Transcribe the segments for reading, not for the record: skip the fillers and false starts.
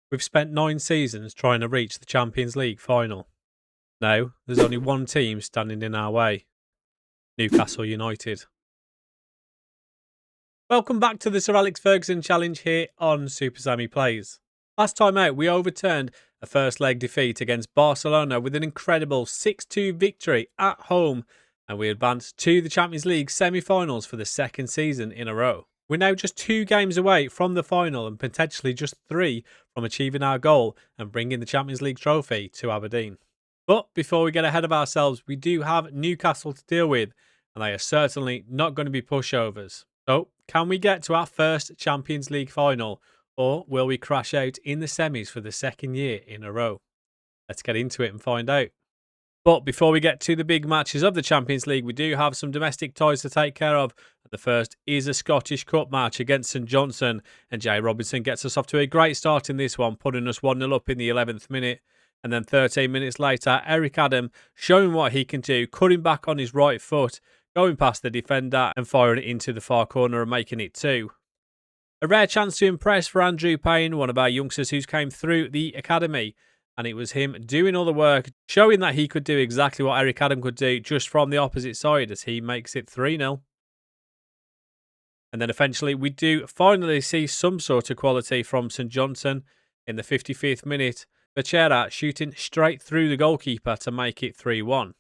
We've spent 9 seasons trying to reach the Champions League final. Now, there's only one team standing in our way: Newcastle United. Welcome back to the Sir Alex Ferguson challenge here on Super Sammy Plays. Last time out, we overturned a first leg defeat against Barcelona with an incredible 6-2 victory at home, and we advanced to the Champions League semi-finals for the second season in a row. We're now just 2 games away from the final and potentially just 3 from achieving our goal and bringing the Champions League trophy to Aberdeen. But before we get ahead of ourselves, we do have Newcastle to deal with, and they are certainly not going to be pushovers. So, can we get to our first Champions League final, or will we crash out in the semis for the second year in a row? Let's get into it and find out. But before we get to the big matches of the Champions League, we do have some domestic ties to take care of. The first is a Scottish Cup match against St Johnstone, and Jay Robinson gets us off to a great start in this one, putting us 1-0 up in the 11th minute. And then 13 minutes later, Eric Adam showing what he can do, cutting back on his right foot, going past the defender and firing it into the far corner and making it 2. A rare chance to impress for Andrew Payne, one of our youngsters who's came through the academy. And it was him doing all the work, showing that he could do exactly what Eric Adam could do just from the opposite side as he makes it 3-0. And then eventually we do finally see some sort of quality from St Johnstone in the 55th minute. Becerra shooting straight through the goalkeeper to make it 3-1.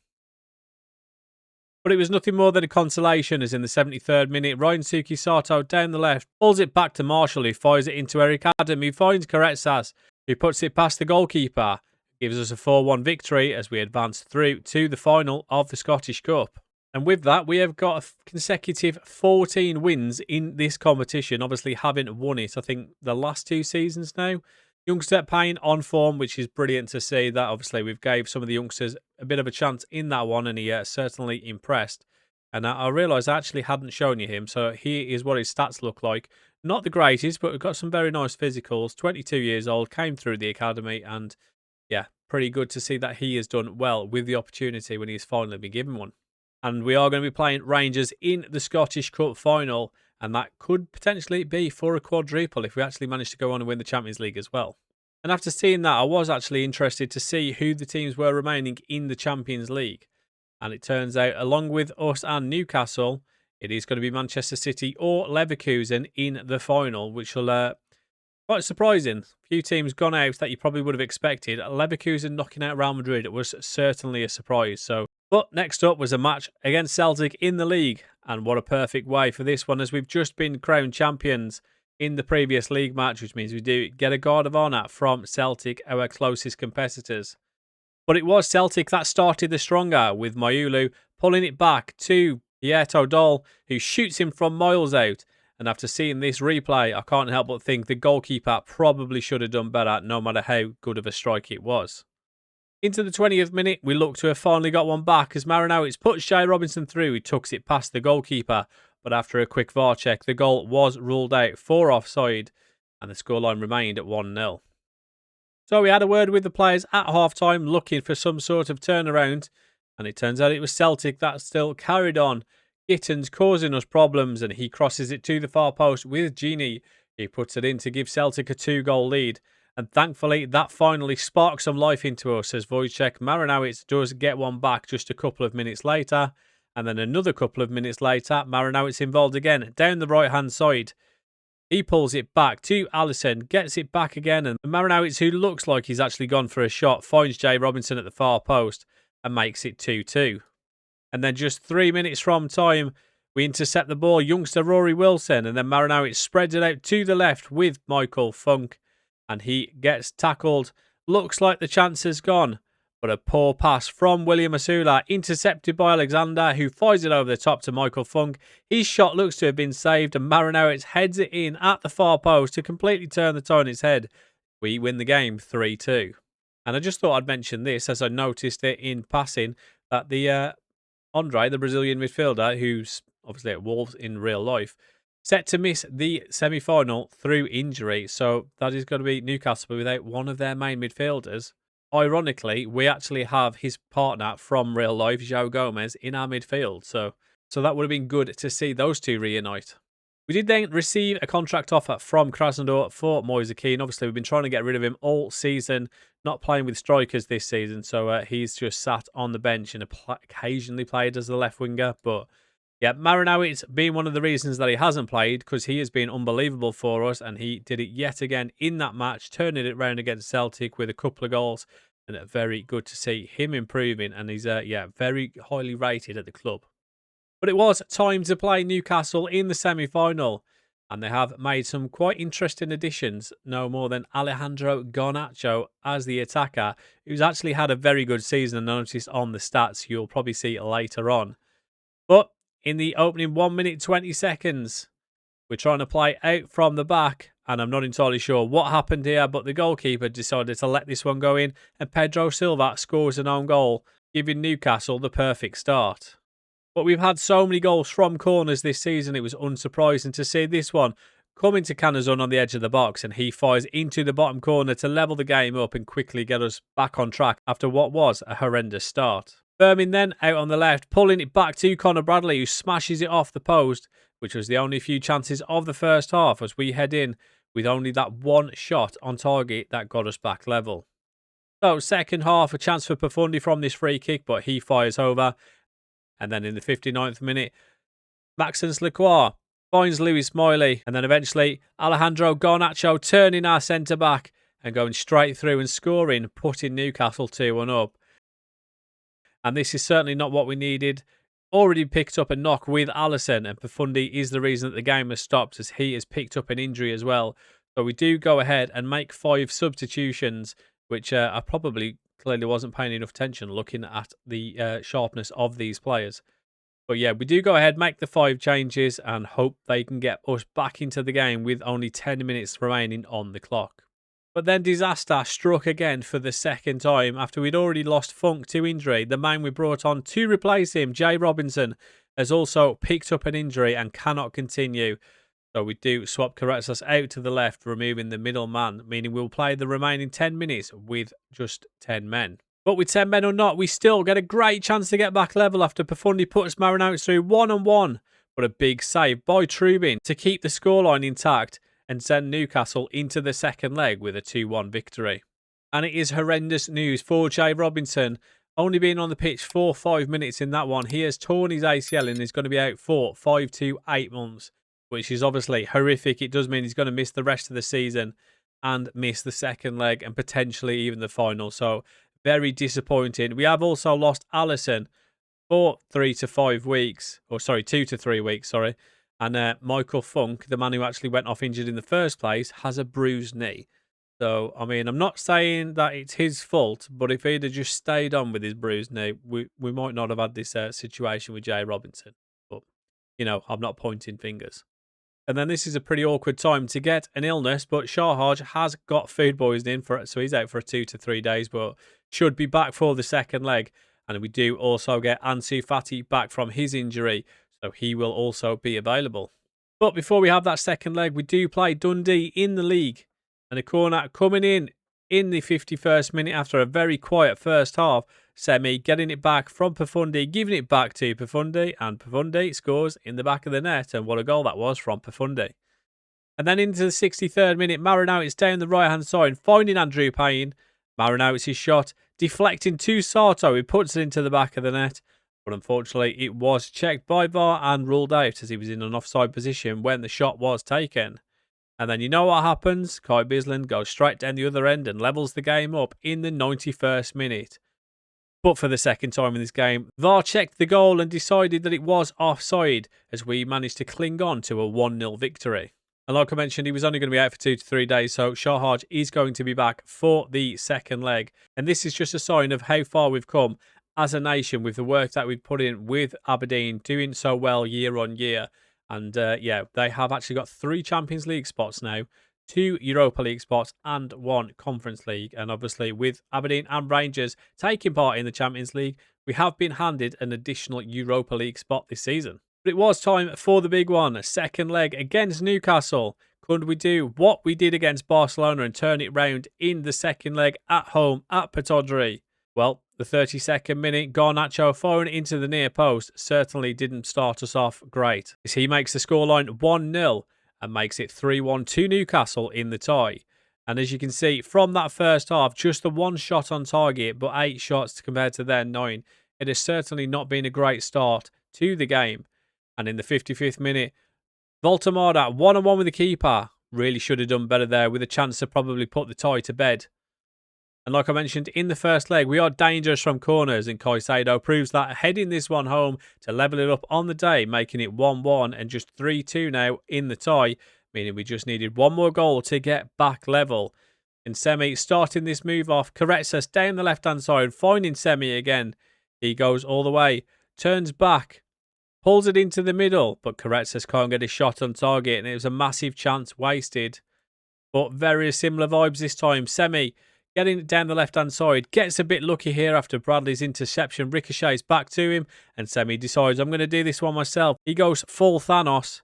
But it was nothing more than a consolation as in the 73rd minute, Ryan Suki Sato down the left pulls it back to Marshall, who fires it into Eric Adam, who finds Caretsas, who puts it past the goalkeeper, gives us a 4-1 victory as we advance through to the final of the Scottish Cup. And with that, we have got a consecutive 14 wins in this competition, obviously having won it, I think, the last 2 seasons now. Youngster Payne on form, which is brilliant to see that. Obviously, we've gave some of the youngsters a bit of a chance in that one, and he certainly impressed. And I realised I actually hadn't shown you him, so here is what his stats look like. Not the greatest, but we've got some very nice physicals. 22 years old, came through the academy, and yeah, pretty good to see that he has done well with the opportunity when he's finally been given one. And we are going to be playing Rangers in the Scottish Cup final, and that could potentially be for a quadruple if we actually manage to go on and win the Champions League as well. And after seeing that, I was actually interested to see who the teams were remaining in the Champions League. And it turns out, along with us and Newcastle, it is going to be Manchester City or Leverkusen in the final, which will quite surprising. A few teams gone out that you probably would have expected. Leverkusen knocking out Real Madrid was certainly a surprise. But next up was a match against Celtic in the league. And what a perfect way for this one, as we've just been crowned champions in the previous league match, which means we do get a guard of honour from Celtic, our closest competitors. But it was Celtic that started the stronger, with Mayulu pulling it back to Pieto Doll, who shoots him from miles out. And after seeing this replay, I can't help but think the goalkeeper probably should have done better, no matter how good of a strike it was. Into the 20th minute, we look to have finally got one back as Marinowitz puts Jay Robinson through. He tucks it past the goalkeeper, but after a quick VAR check, the goal was ruled out for offside, and the scoreline remained at 1-0. So we had a word with the players at half-time looking for some sort of turnaround, and it turns out it was Celtic that still carried on. Gittins causing us problems, and he crosses it to the far post with Gini. He puts it in to give Celtic a 2-goal lead. And thankfully, that finally sparks some life into us as Wojciech Marinowicz does get one back just a couple of minutes later. And then another couple of minutes later, Marinowicz involved again down the right-hand side. He pulls it back to Allison, gets it back again, and Marinowicz, who looks like he's actually gone for a shot, finds Jay Robinson at the far post and makes it 2-2. And then just 3 minutes from time, we intercept the ball, youngster Rory Wilson, and then Marinowicz spreads it out to the left with Michael Funk. And he gets tackled. Looks like the chance is gone. But a poor pass from William Asula, intercepted by Alexander, who fires it over the top to Michael Funk. His shot looks to have been saved, and Marinowicz heads it in at the far post to completely turn the tie on its head. We win the game 3-2. And I just thought I'd mention this as I noticed it in passing, that the Andre, the Brazilian midfielder, who's obviously at Wolves in real life, set to miss the semi-final through injury. So that is going to be Newcastle without one of their main midfielders. Ironically, we actually have his partner from real life, João Gomez, in our midfield. So that would have been good to see those two reunite. We did then receive a contract offer from Krasnodar for Moise Kean. Obviously, we've been trying to get rid of him all season, not playing with strikers this season. So he's just sat on the bench and occasionally played as the left winger. But yeah, Marinowitz being one of the reasons that he hasn't played, because he has been unbelievable for us. And he did it yet again in that match, turning it round against Celtic with a couple of goals. And very good to see him improving. And he's, very highly rated at the club. But it was time to play Newcastle in the semi-final, and they have made some quite interesting additions. No more than Alejandro Garnacho as the attacker, who's actually had a very good season, and noticed on the stats you'll probably see later on. But in the opening 1 minute 20 seconds, we're trying to play out from the back, and I'm not entirely sure what happened here, but the goalkeeper decided to let this one go in, and Pedro Silva scores an own goal, giving Newcastle the perfect start. But we've had so many goals from corners this season, it was unsurprising to see this one come into Canazon on the edge of the box, and he fires into the bottom corner to level the game up and quickly get us back on track after what was a horrendous start. Firmin then out on the left, pulling it back to Connor Bradley, who smashes it off the post, which was the only few chances of the first half as we head in with only that one shot on target that got us back level. So second half, a chance for Profundi from this free kick, but he fires over. And then in the 59th minute, Maxence Lacroix finds Louis Smiley. And then eventually, Alejandro Garnacho turning our centre-back and going straight through and scoring, putting Newcastle 2-1 up. And this is certainly not what we needed. Already picked up a knock with Alisson, and Profundi is the reason that the game has stopped, as he has picked up an injury as well. So we do go ahead and make 5 substitutions, which I probably clearly wasn't paying enough attention looking at the sharpness of these players. But yeah, we do go ahead, make the 5 changes, and hope they can get us back into the game with only 10 minutes remaining on the clock. But then disaster struck again for the second time. After we'd already lost Funk to injury, the man we brought on to replace him, Jay Robinson, has also picked up an injury and cannot continue. So we do swap Carretzas out to the left, removing the middle man, meaning we'll play the remaining 10 minutes with just 10 men. But with 10 men or not, we still get a great chance to get back level after Profundi puts Marinowitz through 1-on-1. But a big save by Trubin to keep the scoreline intact and send Newcastle into the second leg with a 2-1 victory. And it is horrendous news for Jay Robinson. Only being on the pitch for 5 minutes in that one, he has torn his ACL and is going to be out for 5 to 8 months. Which is obviously horrific. It does mean he's going to miss the rest of the season and miss the second leg and potentially even the final. So very disappointing. We have also lost Alisson for 2 to 3 weeks. And Michael Funk, the man who actually went off injured in the first place, has a bruised knee. So, I mean, I'm not saying that it's his fault, but if he'd have just stayed on with his bruised knee, we might not have had this situation with Jay Robinson. But, I'm not pointing fingers. And then this is a pretty awkward time to get an illness, but Shahaj has got food poisoning for it, so he's out for 2 to 3 days, but should be back for the second leg. And we do also get Ansu Fati back from his injury, so he will also be available. But before we have that second leg, we do play Dundee in the league. And a corner coming in the 51st minute after a very quiet first half. Semi getting it back from Profundi, giving it back to Profundi, and Profundi scores in the back of the net. And what a goal that was from Profundi. And then into the 63rd minute, Marinowitz down the right-hand side, finding Andrew Payne. Marinowitz's shot deflecting to Sato, who puts it into the back of the net. But unfortunately, it was checked by VAR and ruled out as he was in an offside position when the shot was taken. And then you know what happens? Kai Bisland goes straight down the other end and levels the game up in the 91st minute. But for the second time in this game, VAR checked the goal and decided that it was offside as we managed to cling on to a 1-0 victory. And like I mentioned, he was only going to be out for 2 to 3 days, so Shahaj is going to be back for the second leg. And this is just a sign of how far we've come as a nation with the work that we've put in with Aberdeen, doing so well year on year. And they have actually got 3 Champions League spots now, 2 Europa League spots and 1 Conference League. And obviously with Aberdeen and Rangers taking part in the Champions League, we have been handed an additional Europa League spot this season. But it was time for the big one, second leg against Newcastle. Could we do what we did against Barcelona and turn it round in the second leg at home at Pittodrie? Well, the 32nd minute, Garnacho firing into the near post certainly didn't start us off great, as he makes the scoreline 1-0 and makes it 3-1 to Newcastle in the tie. And as you can see from that first half, just the one shot on target, but 8 shots compared to their 9. It has certainly not been a great start to the game. And in the 55th minute, Voltemada, 1-on-1 with the keeper, really should have done better there with a chance to probably put the tie to bed. And like I mentioned in the first leg, we are dangerous from corners, and Caicedo proves that, heading this one home to level it up on the day, making it 1-1 and just 3-2 now in the tie, meaning we just needed one more goal to get back level. And Semi starting this move off, corrects us down the left-hand side, finding Semi again. He goes all the way, turns back, pulls it into the middle, but Karetsis can't get a shot on target, and it was a massive chance wasted. But very similar vibes this time. Semi getting it down the left-hand side, gets a bit lucky here after Bradley's interception, ricochets back to him, and Semi decides, I'm going to do this one myself. He goes full Thanos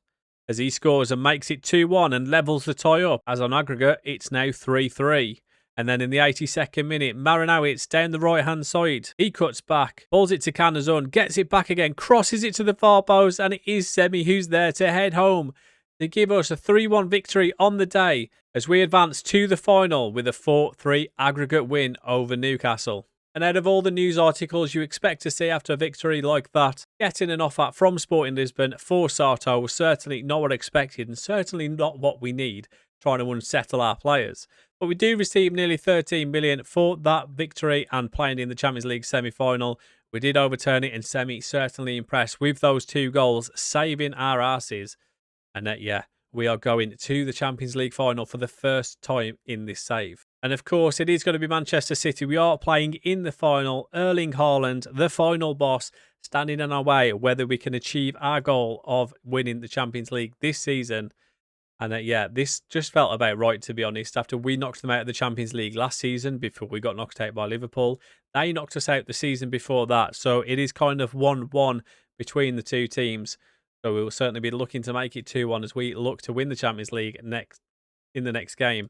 as he scores and makes it 2-1 and levels the tie up, as on aggregate, it's now 3-3. And then in the 82nd minute, Marinowitz down the right-hand side. He cuts back, balls it to Canazon, gets it back again, crosses it to the far post, and it is Semi who's there to head home to give us a 3-1 victory on the day as we advance to the final with a 4-3 aggregate win over Newcastle. And out of all the news articles you expect to see after a victory like that, getting an offer from Sporting Lisbon for Sarto was certainly not what expected, and certainly not what we need trying to unsettle our players. But we do receive nearly 13 million for that victory and playing in the Champions League semi-final. We did overturn it, and Semi certainly impressed with those 2 goals, saving our asses. And yeah, we are going to the Champions League final for the first time in this save. And of course, it is going to be Manchester City. We are playing in the final. Erling Haaland, the final boss, standing in our way whether we can achieve our goal of winning the Champions League this season. And yeah, this just felt about right, to be honest. After we knocked them out of the Champions League last season, before we got knocked out by Liverpool, they knocked us out the season before that. So it is kind of 1-1 between the two teams. So we will certainly be looking to make it 2-1 as we look to win the Champions League in the next game.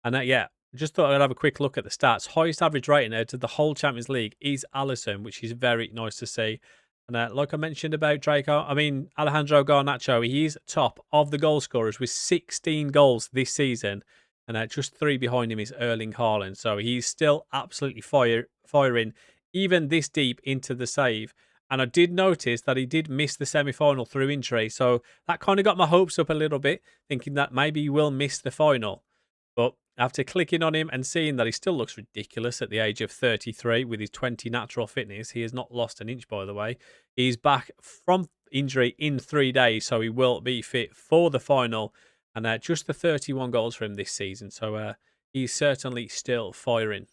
And yeah, just thought I'd have a quick look at the stats. Highest average rating out of the whole Champions League is Alisson, which is very nice to see. And like I mentioned about Alejandro Garnacho, he is top of the goal scorers with 16 goals this season. And just 3 behind him is Erling Haaland. So he's still absolutely firing, even this deep into the save. And I did notice that he did miss the semi-final through injury. So that kind of got my hopes up a little bit, thinking that maybe he will miss the final. But after clicking on him and seeing that he still looks ridiculous at the age of 33 with his 20 natural fitness, he has not lost an inch, by the way. He's back from injury in 3 days, so he will be fit for the final. And just the 31 goals for him this season. So he's certainly still firing.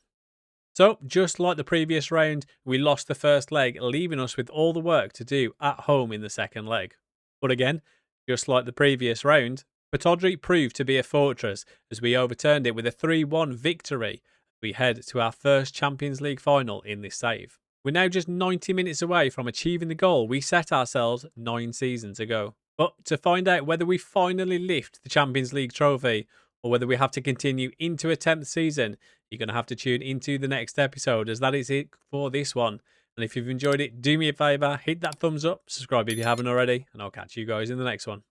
So, just like the previous round, we lost the first leg, leaving us with all the work to do at home in the second leg. But again, just like the previous round, Pittodrie proved to be a fortress as we overturned it with a 3-1 victory. We head to our first Champions League final in this save. We're now just 90 minutes away from achieving the goal we set ourselves 9 seasons ago. But to find out whether we finally lift the Champions League trophy or whether we have to continue into a 10th season, you're going to have to tune into the next episode, as that is it for this one. And if you've enjoyed it, do me a favour, hit that thumbs up, subscribe if you haven't already, and I'll catch you guys in the next one.